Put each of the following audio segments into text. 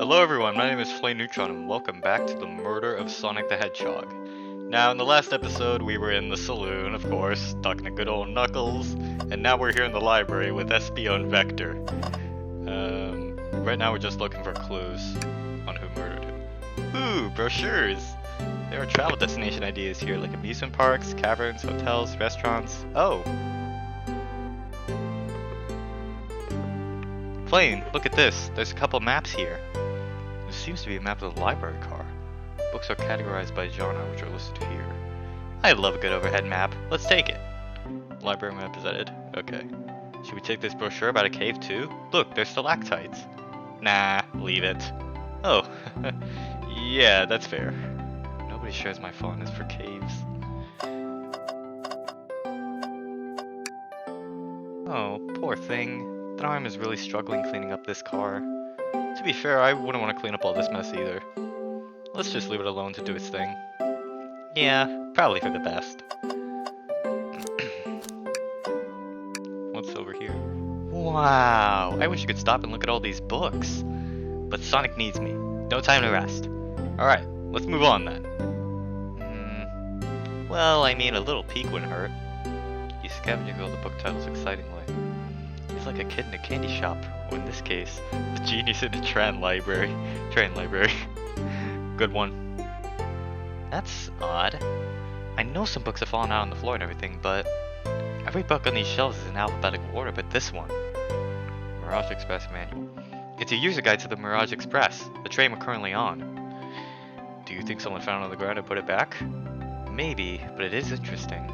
Hello everyone, my name is Flame Neutron and welcome back to the murder of Sonic the Hedgehog. Now in the last episode we were in the saloon, of course, talking to good old Knuckles, and now we're here in the library with Espio and Vector. Right now we're just looking for clues on who murdered him. Ooh, brochures! There are travel destination ideas here like amusement parks, caverns, hotels, restaurants. Oh! Flame, look at this. There's a couple maps here. There seems to be a map of the library car. Books are categorized by genre, which are listed here. I love a good overhead map. Let's take it. Library map is edited. Okay. Should we take this brochure about a cave too? Look, there's stalactites. Nah, leave it. Oh, yeah, that's fair. Nobody shares my fondness for caves. Oh, poor thing. That arm is really struggling cleaning up this car. To be fair, I wouldn't want to clean up all this mess either. Let's just leave it alone to do its thing. Yeah, probably for the best. What's over here? Wow, I wish you could stop and look at all these books. But Sonic needs me. No time to rest. Alright, let's move on then. Well, I mean, a little peek wouldn't hurt. You scavenging through all the book titles excitingly. He's like a kid in a candy shop, or in this case, a genius in a train library. Good one. That's odd. I know some books have fallen out on the floor and everything, but every book on these shelves is in alphabetical order but this one. Mirage Express Manual. It's a user guide to the Mirage Express, the train we're currently on. Do you think someone found it on the ground and put it back? Maybe, but it is interesting.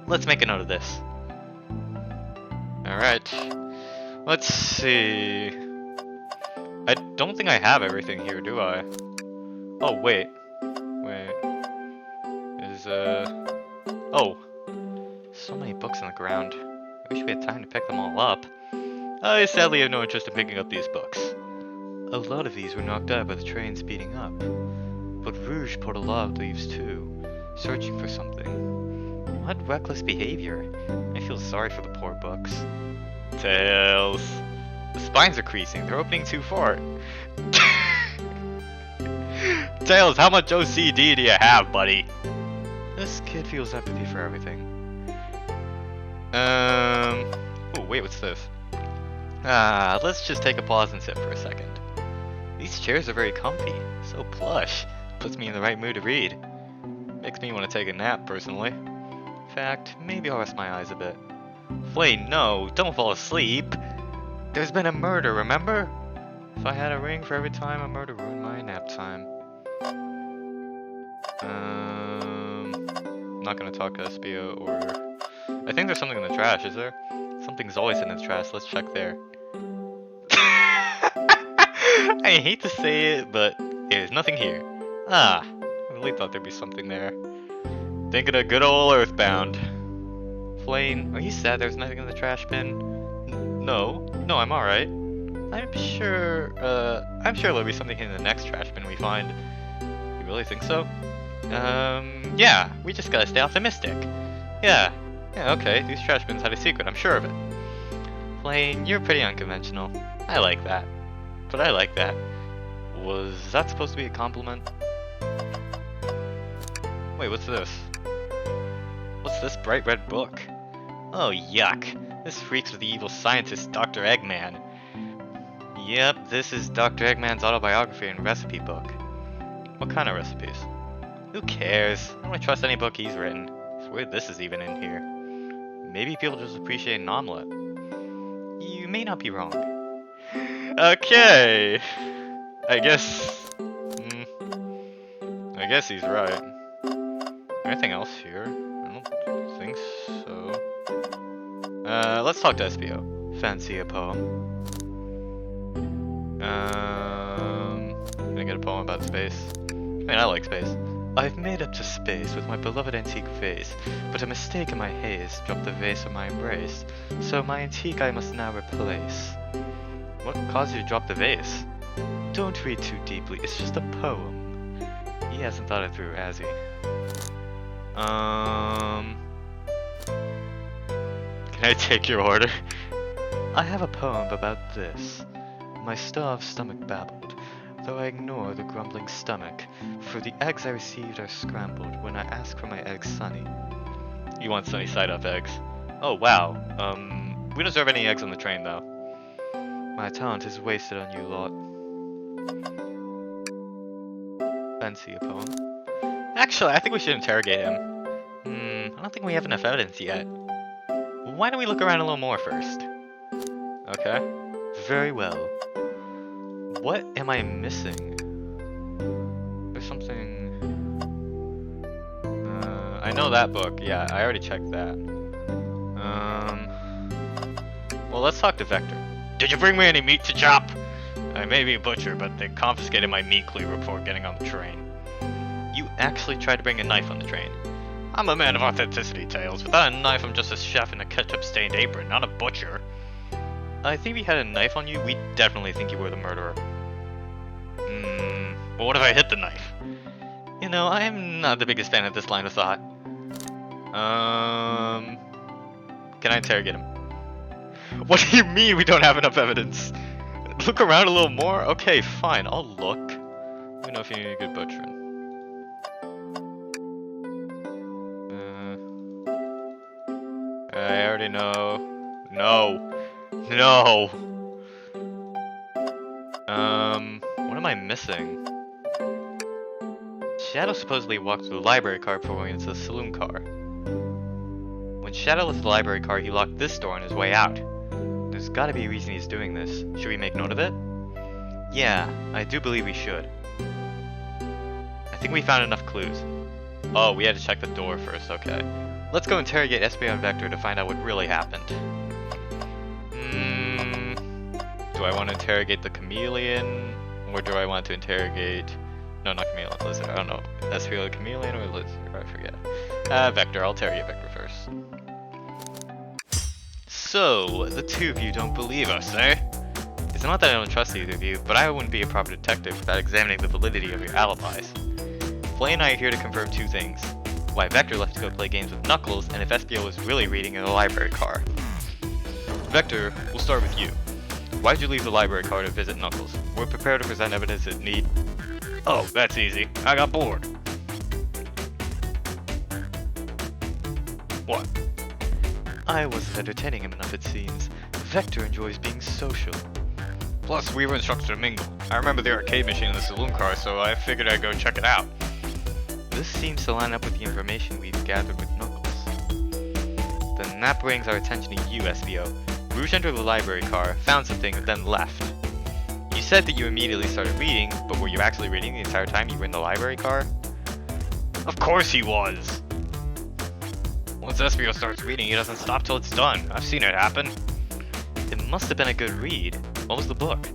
Let's make a note of this. Alright, let's see. I don't think I have everything here, do I? Oh, wait. Oh. So many books on the ground. I wish we had time to pick them all up. I sadly have no interest in picking up these books. A lot of these were knocked out by the train speeding up. But Rouge pulled a lot of leaves too, searching for something. What reckless behavior. I feel sorry for the poor books. Tails. The spines are creasing. They're opening too far. Tails, how much OCD do you have, buddy? This kid feels empathy for everything. Oh, wait, what's this? Let's just take a pause and sit for a second. These chairs are very comfy. So plush. Puts me in the right mood to read. Makes me want to take a nap, personally. In fact, maybe I'll rest my eyes a bit. Flame, no, don't fall asleep. There's been a murder, remember? If I had a ring for every time a murder ruined my nap time. I'm not gonna talk to Espio or... I think there's something in the trash, is there? Something's always in the trash, let's check there. I hate to say it, but there's nothing here. Ah, I really thought there'd be something there. Thinking of good old Earthbound. Flame, are you sad there's nothing in the trash bin? No, I'm alright. I'm sure there'll be something in the next trash bin we find. You really think so? Yeah, we just gotta stay optimistic. Yeah, okay, these trash bins had a secret, I'm sure of it. Flame, you're pretty unconventional. I like that. But I like that. Was that supposed to be a compliment? Wait, what's this? What's this bright red book? Oh, yuck. This freaks with the evil scientist, Dr. Eggman. Yep, this is Dr. Eggman's autobiography and recipe book. What kind of recipes? Who cares? I don't trust any book he's written. It's weird this is even in here. Maybe people just appreciate an omelet. You may not be wrong. Okay. I guess he's right. Anything else here? I don't think so. Let's talk to Espio. Fancy a poem? Can I get a poem about space? I mean, I like space. I've made up to space with my beloved antique vase, but a mistake in my haste dropped the vase from my embrace, so my antique I must now replace. What caused you to drop the vase? Don't read too deeply, it's just a poem. He hasn't thought it through, has he? Can I take your order? I have a poem about this. My starved stomach babbled. though I ignore the grumbling stomach, for the eggs I received are scrambled when I ask for my eggs sunny. You want sunny side up eggs? Oh wow, we don't serve any eggs on the train though. My talent is wasted on you lot. Fancy a poem? Actually, I think we should interrogate him. I don't think we have enough evidence yet. Why don't we look around a little more first? Okay. Very well. What am I missing? There's something... I know that book. Yeah, I already checked that. Well, let's talk to Vector. Did you bring me any meat to chop? I may be a butcher, but they confiscated my meat cleaver before getting on the train. You actually tried to bring a knife on the train. I'm a man of authenticity, Tails. Without a knife, I'm just a chef in a ketchup-stained apron, not a butcher. I think we had a knife on you. We definitely think you were the murderer. But what if I hit the knife? You know, I'm not the biggest fan of this line of thought. Can I interrogate him? What do you mean we don't have enough evidence? Look around a little more? Okay, fine, I'll look. Let me know if you need a good butchering. I already know. No. What am I missing? Shadow supposedly walked through the library car before going into the saloon car. When Shadow left the library car, he locked this door on his way out. There's gotta be a reason he's doing this. Should we make note of it? Yeah, I do believe we should. I think we found enough clues. Oh, we had to check the door first, okay. Let's go interrogate Espio and Vector to find out what really happened. Do I want to interrogate the chameleon? Or do I want to interrogate... No, not chameleon, lizard. I don't know. Espio the chameleon or lizard? I forget. Vector. I'll interrogate Vector first. So, the two of you don't believe us, eh? It's not that I don't trust either of you, but I wouldn't be a proper detective without examining the validity of your alibis. Flay and I are here to confirm two things. Why Vector left to go play games with Knuckles, and if Espio was really reading in the library car. Vector, we'll start with you. Why'd you leave the library car to visit Knuckles? We're prepared to present evidence at need. Oh, that's easy. I got bored. What? I wasn't entertaining him enough, it seems. Vector enjoys being social. Plus, we were instructed to mingle. I remember the arcade machine in the saloon car, so I figured I'd go check it out. This seems to line up with the information we've gathered with Knuckles. Then that brings our attention to you, Espio. Rouge entered the library car, found something, then left. You said that you immediately started reading, but were you actually reading the entire time you were in the library car? Of course he was! Once Espio starts reading, he doesn't stop till it's done. I've seen it happen. It must have been a good read. What was the book?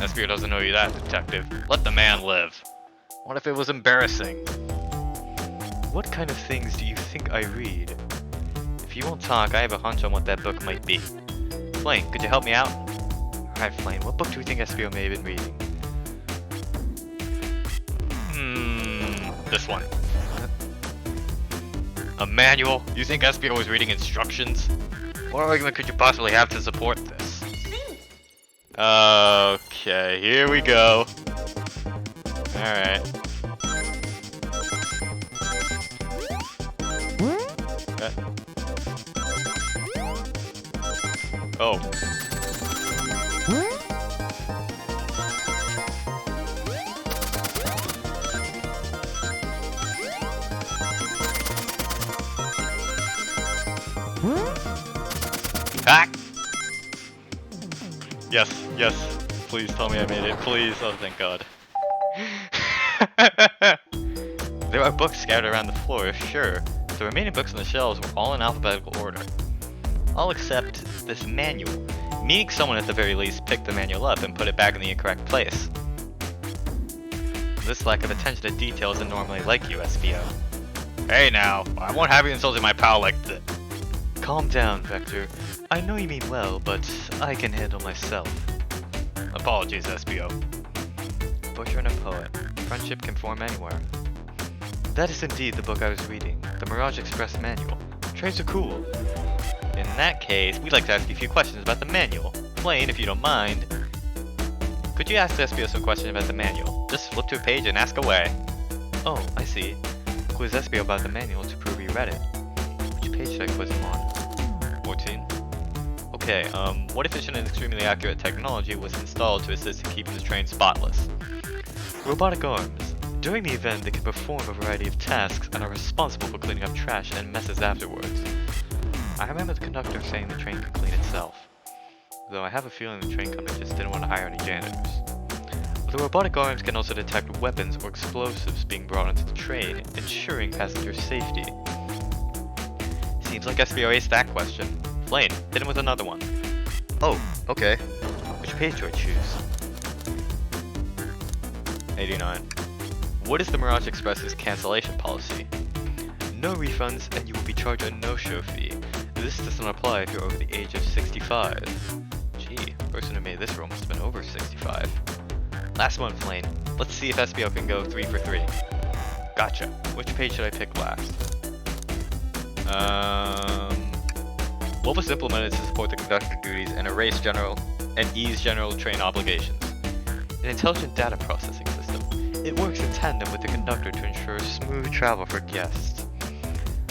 Espio doesn't know you that, detective. Let the man live. What if it was embarrassing? What kind of things do you think I read? If you won't talk, I have a hunch on what that book might be. Flame, could you help me out? Alright, Flame, what book do we think Espio may have been reading? This one. A manual? You think Espio was reading instructions? What argument could you possibly have to support this? Okay, here we go. Alright. Oh. Back! Yes, please tell me I made it, please, oh thank god. There are books scattered around the floor, sure. The remaining books on the shelves were all in alphabetical order. All except this manual, meaning someone at the very least picked the manual up and put it back in the incorrect place. This lack of attention to detail isn't normally like you, Espio. Hey now, I won't have you insulting my pal like this. Calm down, Vector. I know you mean well, but I can handle myself. Apologies, Espio. Butcher and a poet. Friendship can form anywhere. That is indeed the book I was reading, the Mirage Express Manual. Trains are cool. In that case, we'd like to ask you a few questions about the manual. Plain, if you don't mind. Could you ask Espio some question about the manual? Just flip to a page and ask away. Oh, I see. Quiz Espio about the manual to prove you read it. Which page should I quiz him on? 14? Okay, what efficient and extremely accurate technology was installed to assist in keeping the train spotless? Robotic arms. During the event, they can perform a variety of tasks and are responsible for cleaning up trash and messes afterwards. I remember the conductor saying the train could clean itself. Though I have a feeling the train company just didn't want to hire any janitors. The robotic arms can also detect weapons or explosives being brought onto the train, ensuring passenger safety. Seems like Espio aced that question. Flame, hit him with another one. Oh, okay. Which page do I choose? 89. What is the Mirage Express's cancellation policy? No refunds and you will be charged a no-show fee. This doesn't apply if you're over the age of 65. Gee, the person who made this rule must have been over 65. Last one, Flame. Let's see if Espio can go 3 for 3. Gotcha. Which page should I pick last? What was implemented to support the conductor duties and ease general train obligations? An intelligent data processing system. It works in tandem with the conductor to ensure smooth travel for guests.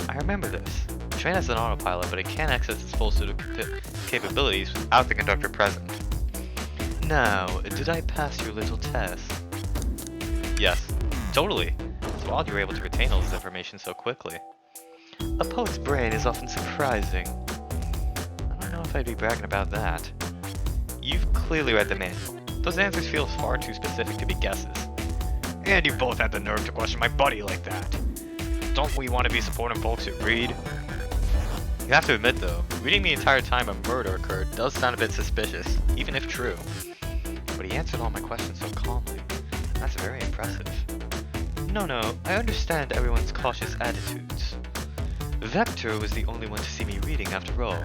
I remember this. The train has an autopilot, but it can't access its full suit of capabilities without the conductor present. Now, did I pass your little test? Yes, totally. It's odd you were able to retain all this information so quickly. A poet's brain is often surprising. I don't know if I'd be bragging about that. You've clearly read the manual. Those answers feel far too specific to be guesses. And you both had the nerve to question my buddy like that. Don't we want to be supporting folks who read? You have to admit though, reading the entire time a murder occurred does sound a bit suspicious, even if true. But he answered all my questions so calmly. That's very impressive. No, I understand everyone's cautious attitudes. Vector was the only one to see me reading after all.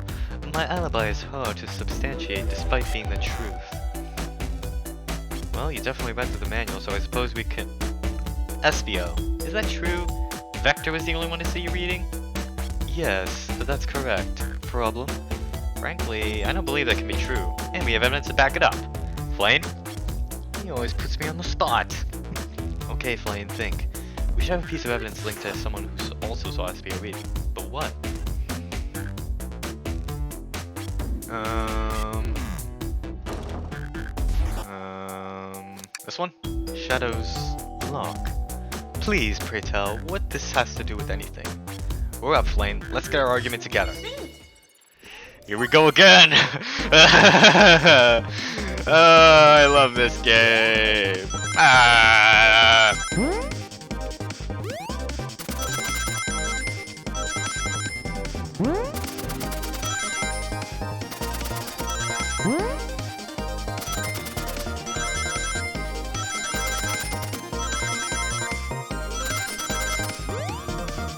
My alibi is hard to substantiate despite being the truth. Well, you definitely read through the manual, so I suppose we can... Espio, is that true? Vector was the only one to see you reading? Yes, that's correct. Problem? Frankly, I don't believe that can be true, and we have evidence to back it up. Flame? He always puts me on the spot. Okay, Flame, think. We should have a piece of evidence linked to someone who also saw Espio reading. But what? This one? Shadow's lock. Please, pray tell, what this has to do with anything. We're up, Flame. Let's get our argument together. Here we go again! I love this game.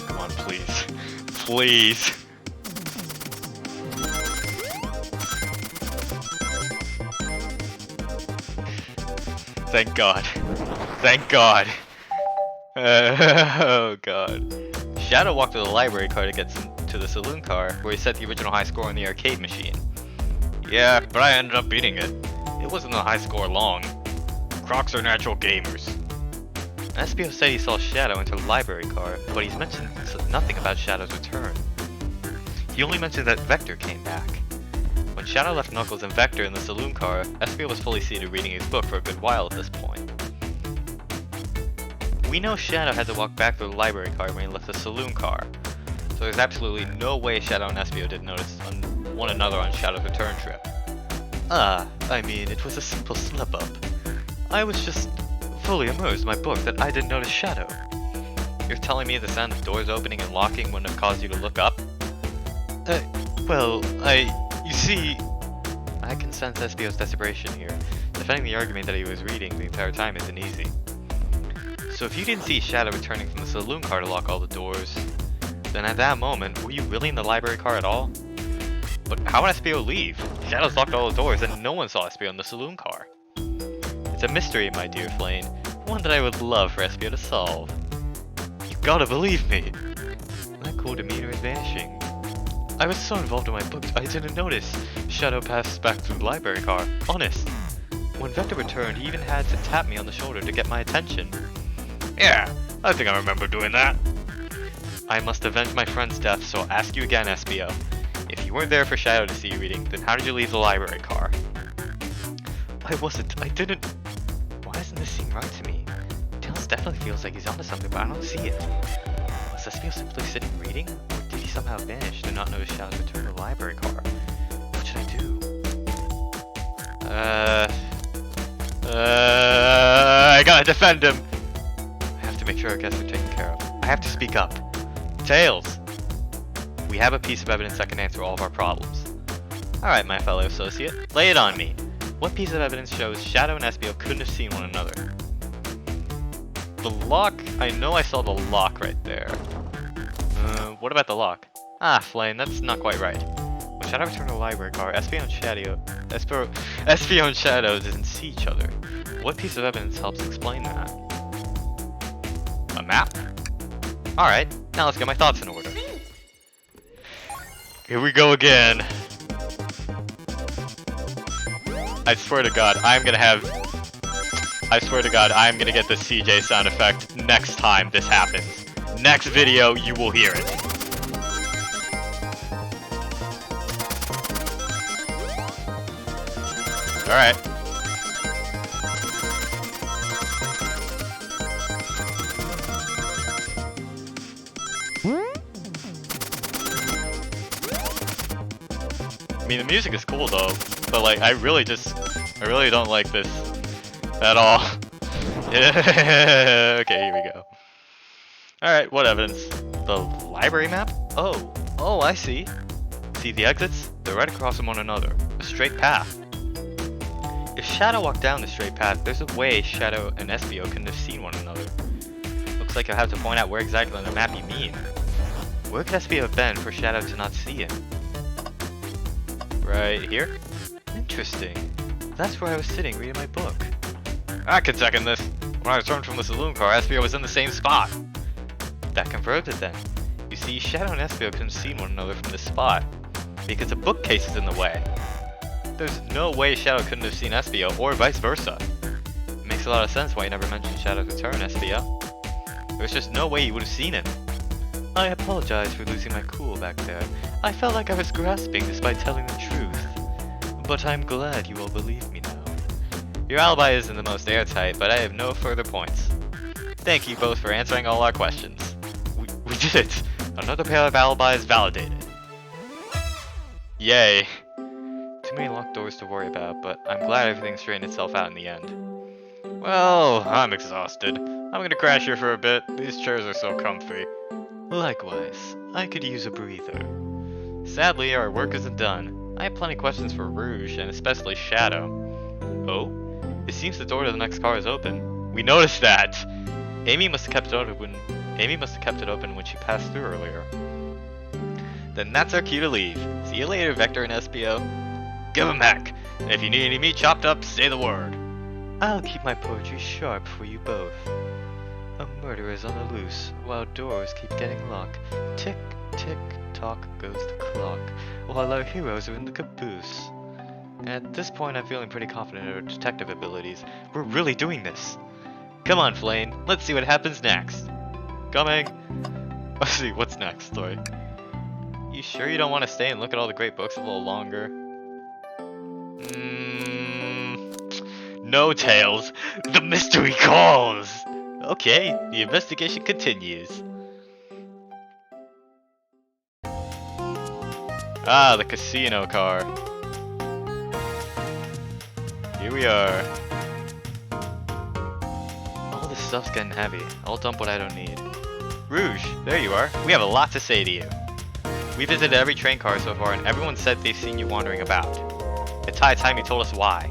Come on, please. Please. Thank God. Thank God. Oh God. Shadow walked to the library car to get to the saloon car, where he set the original high score on the arcade machine. Yeah, but I ended up beating it. It wasn't a high score long. Crocs are natural gamers. Espio said he saw Shadow enter the library car, but he's mentioned nothing about Shadow's return. He only mentioned that Vector came back. When Shadow left Knuckles and Vector in the saloon car, Espio was fully seated reading his book for a good while at this point. We know Shadow had to walk back through the library car when he left the saloon car, so there's absolutely no way Shadow and Espio didn't notice one another on Shadow's return trip. I mean, it was a simple slip-up. I was just fully immersed in my book that I didn't notice Shadow. You're telling me the sound of doors opening and locking wouldn't have caused you to look up? You see... I can sense Espio's desperation here. Defending the argument that he was reading the entire time isn't easy. So if you didn't see Shadow returning from the saloon car to lock all the doors, then at that moment, were you really in the library car at all? But how would Espio leave? Shadow's locked all the doors and no one saw Espio in the saloon car. It's a mystery, my dear Flame, one that I would love for Espio to solve. You gotta believe me! That cool demeanor is vanishing. I was so involved in my books, I didn't notice Shadow passed back through the library car. Honest. When Vector returned, he even had to tap me on the shoulder to get my attention. Yeah, I think I remember doing that. I must avenge my friend's death, so I'll ask you again, Espio. If you weren't there for Shadow to see you reading, then how did you leave the library car? I didn't... Why doesn't this seem right to me? Tails definitely feels like he's onto something, but I don't see it. Was Espio simply sitting reading? Or did he somehow vanish to not notice Shadow's return to the library car? What should I do? I gotta defend him! I have to make sure our guests are taken care of. I have to speak up. Tails! We have a piece of evidence that can answer all of our problems. Alright, my fellow associate, lay it on me. What piece of evidence shows Shadow and Espio couldn't have seen one another? The lock? I know I saw the lock right there. What about the lock? Ah, Flame, that's not quite right. When Shadow returned to the library car, Espio and Shadow didn't see each other. What piece of evidence helps explain that? A map? Alright, now let's get my thoughts in order. Here we go again. I swear to God, I'm gonna get the CJ sound effect next time this happens. Next video, you will hear it. Alright. I mean, the music is cool though, but like, I really don't like this at all. Yeah. Okay, here we go. Alright, what evidence? The library map? Oh, I see. See the exits? They're right across from one another. A straight path. If Shadow walked down the straight path, there's a way Shadow and Espio couldn't have seen one another. Looks like you'll have to point out where exactly on the map you mean. Where could Espio have been for Shadow to not see him? Right here? Interesting. That's where I was sitting reading my book. I can second this. When I returned from the saloon car, Espio was in the same spot. That confirms it then. You see, Shadow and Espio couldn't have seen one another from this spot, because a bookcase is in the way. There's no way Shadow couldn't have seen Espio, or vice versa. It makes a lot of sense why you never mentioned Shadow's return, Espio. There's just no way you would have seen him. I apologize for losing my cool back there. I felt like I was grasping despite telling the truth. But I'm glad you all believe me now. Your alibi isn't the most airtight, but I have no further points. Thank you both for answering all our questions. We did it! Another pair of alibis validated. Yay. Too many locked doors to worry about, but I'm glad everything straightened itself out in the end. Well, I'm exhausted. I'm gonna crash here for a bit. These chairs are so comfy. Likewise, I could use a breather. Sadly, our work isn't done. I have plenty of questions for Rouge, and especially Shadow. Oh? It seems the door to the next car is open. We noticed that! Amy must have kept it open when she passed through earlier. Then that's our cue to leave. See you later, Vector and Espio. Give 'em heck! And if you need any meat chopped up, say the word. I'll keep my poetry sharp for you both. A murderer's on the loose, while doors keep getting locked. Tick, tick, tock goes the clock, while our heroes are in the caboose. At this point, I'm feeling pretty confident in our detective abilities. We're really doing this. Come on, Flame. Let's see what happens next. Coming. Let's see, what's next, story? You sure you don't want to stay and look at all the great books a little longer? No, Tails. The mystery calls! Okay, the investigation continues. Ah, the casino car. Here we are. All this stuff's getting heavy. I'll dump what I don't need. Rouge, there you are. We have a lot to say to you. We visited every train car so far, and everyone said they've seen you wandering about. It's high time you told us why.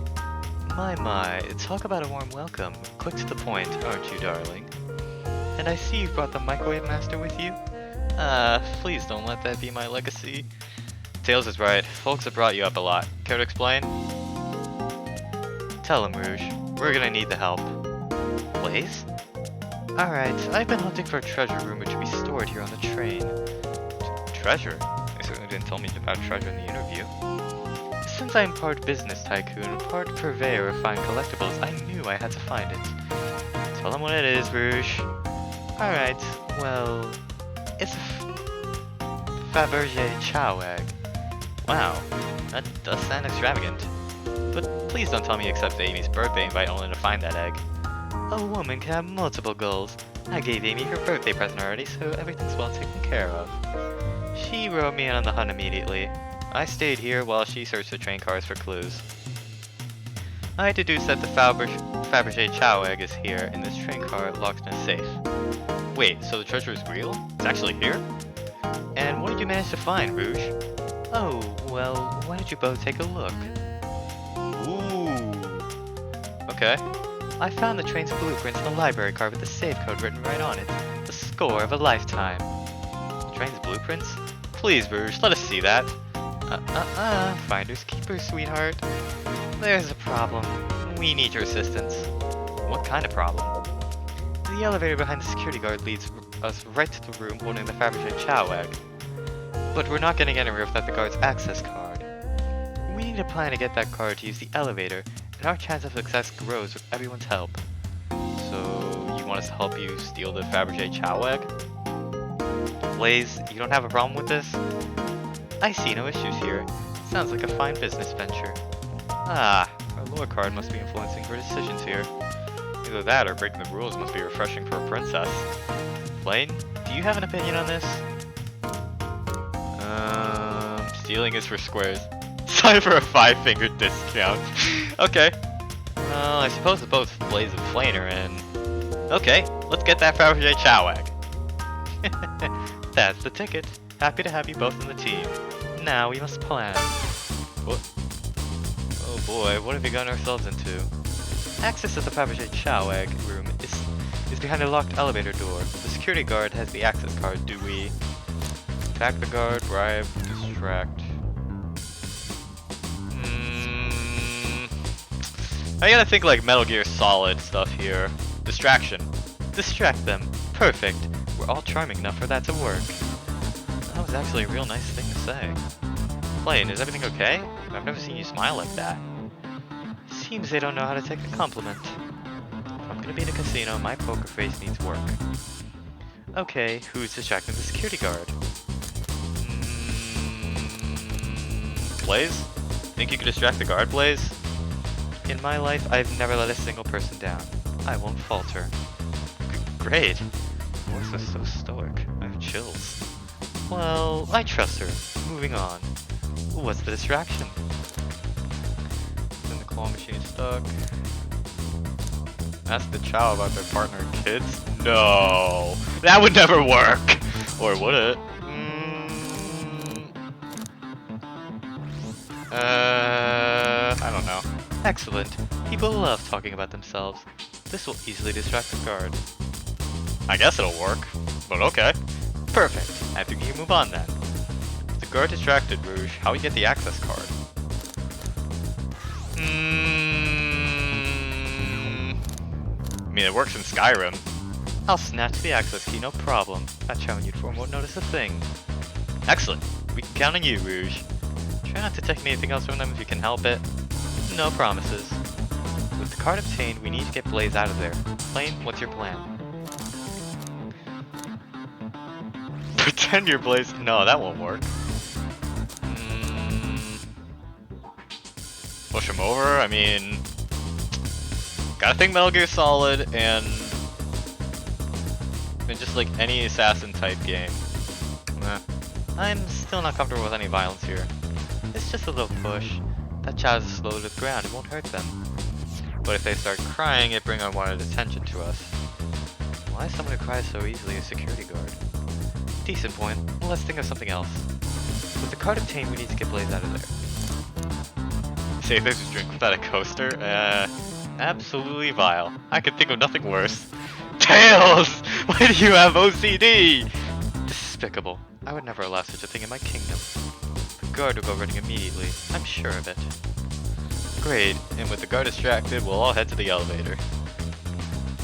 My, talk about a warm welcome. Quick to the point, aren't you, darling? And I see you've brought the Microwave Master with you? Please don't let that be my legacy. Tails is right. Folks have brought you up a lot. Care to explain? Tell him, Rouge. We're gonna need the help. Blaze? Alright, I've been hunting for a treasure rumored to be stored here on the train. Treasure? They certainly didn't tell me about treasure in the interview. Since I'm part business tycoon, part purveyor of fine collectibles, I knew I had to find it. Tell them what it is, Rouge. Alright, well, it's a Faberge Chao Egg. Wow, that does sound extravagant. But please don't tell me you accept Amy's birthday invite only to find that egg. A woman can have multiple goals. I gave Amy her birthday present already, so everything's well taken care of. She wrote me in on the hunt immediately. I stayed here while she searched the train cars for clues. I deduced that the Faberge Chao Egg is here in this train car locked in a safe. Wait, so the treasure is real? It's actually here? And what did you manage to find, Rouge? Oh, well, why don't you both take a look? Ooh. Okay. I found the train's blueprints in the library card with the save code written right on it. The score of a lifetime. The train's blueprints? Please, Rouge, let us see that. Finders keepers, sweetheart. There's a problem. We need your assistance. What kind of problem? The elevator behind the security guard leads us right to the room holding the Faberge Chao Egg. But we're not getting anywhere without the guard's access card. We need a plan to get that card to use the elevator, and our chance of success grows with everyone's help. So, you want us to help you steal the Faberge Chao Egg? Blaze, you don't have a problem with this? I see no issues here. Sounds like a fine business venture. Ah, our lore card must be influencing her decisions here. Either that or breaking the rules must be refreshing for a princess. Blaine, do you have an opinion on this? Stealing is for squares. Time for a 5-finger discount. Okay. Well, I suppose that both Blaze and Blaine are in. Okay, let's get that Faberge Chao Egg. That's the ticket. Happy to have you both on the team. Now we must plan. What? Oh boy, what have we gotten ourselves into? Access to the Faberge Chao Egg room is behind a locked elevator door. The security guard has the access card. Do we attack the guard, bribe, distract? I gotta think like Metal Gear Solid stuff here. Distraction. Distract them. Perfect. We're all charming enough for that to work. That was actually a real nice thing to say. Blaine, is everything okay? I've never seen you smile like that. Seems they don't know how to take a compliment. If I'm gonna be in a casino, my poker face needs work. Okay, who's distracting the security guard? Blaze? Think you could distract the guard, Blaze? In my life, I've never let a single person down. I won't falter. Great. Her voice was so stoic. I have chills. Well, I trust her. Moving on. What's the distraction? Then the claw machine is stuck. Ask the Chao about their partner and kids? No! That would never work! Or would it? I don't know. Excellent. People love talking about themselves. This will easily distract the guard. I guess it'll work, but okay. Perfect. I think you can move on then. With the guard distracted, Rouge, how we get the access card? I mean, it works in Skyrim. I'll snatch the access key, no problem. That Chao uniform won't notice a thing. Excellent. We can count on you, Rouge. Try not to take anything else from them if you can help it. No promises. With the card obtained, we need to get Blaze out of there. Blaine, what's your plan? Pretend you're Blaze. No, that won't work. Push him over? I mean... Gotta think Metal Gear Solid and just like any assassin type game. I'm still not comfortable with any violence here. It's just a little push. That Chao is slow to the ground, it won't hurt them. But if they start crying, it brings unwanted attention to us. Why is someone who cries so easily a security guard? Decent point. Well, let's think of something else. With the card obtained, we need to get Blaze out of there. Say there's a drink without a coaster? Absolutely vile. I could think of nothing worse. Tails! Why do you have OCD? Despicable. I would never allow such a thing in my kingdom. The guard will go running immediately. I'm sure of it. Great, and with the guard distracted, we'll all head to the elevator.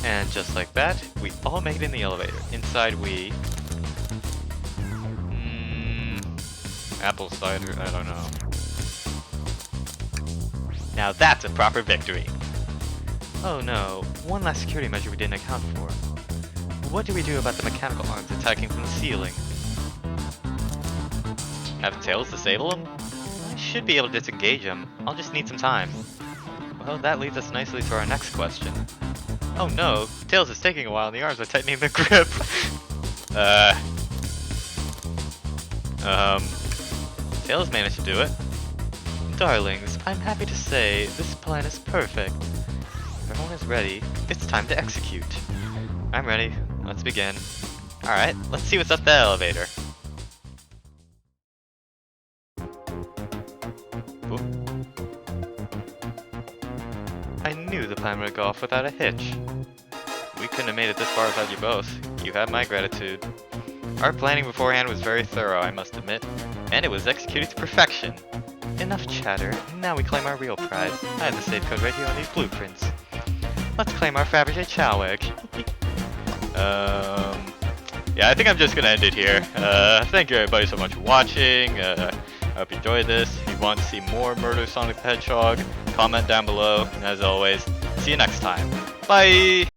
And just like that, we all make it in the elevator. Inside we... apple cider, I don't know. Now that's a proper victory. Oh no, one last security measure we didn't account for. What do we do about the mechanical arms attacking from the ceiling? Have Tails disable them? I should be able to disengage them. I'll just need some time. Well, that leads us nicely to our next question. Oh no, Tails is taking a while and the arms are tightening the grip. Tails managed to do it. Darlings, I'm happy to say this plan is perfect. If everyone is ready, it's time to execute. I'm ready. Let's begin. Alright, let's see what's up the elevator. Oop. I knew the plan would go off without a hitch. We couldn't have made it this far without you both. You have my gratitude. Our planning beforehand was very thorough, I must admit, and it was executed to perfection. Enough chatter, now we claim our real prize. I have the save code right here on these blueprints. Let's claim our Faberge Chao Egg. Yeah, I think I'm just gonna end it here. Thank you everybody so much for watching. I hope you enjoyed this. If you want to see more Murder Sonic the Hedgehog, comment down below. And as always, see you next time. Bye!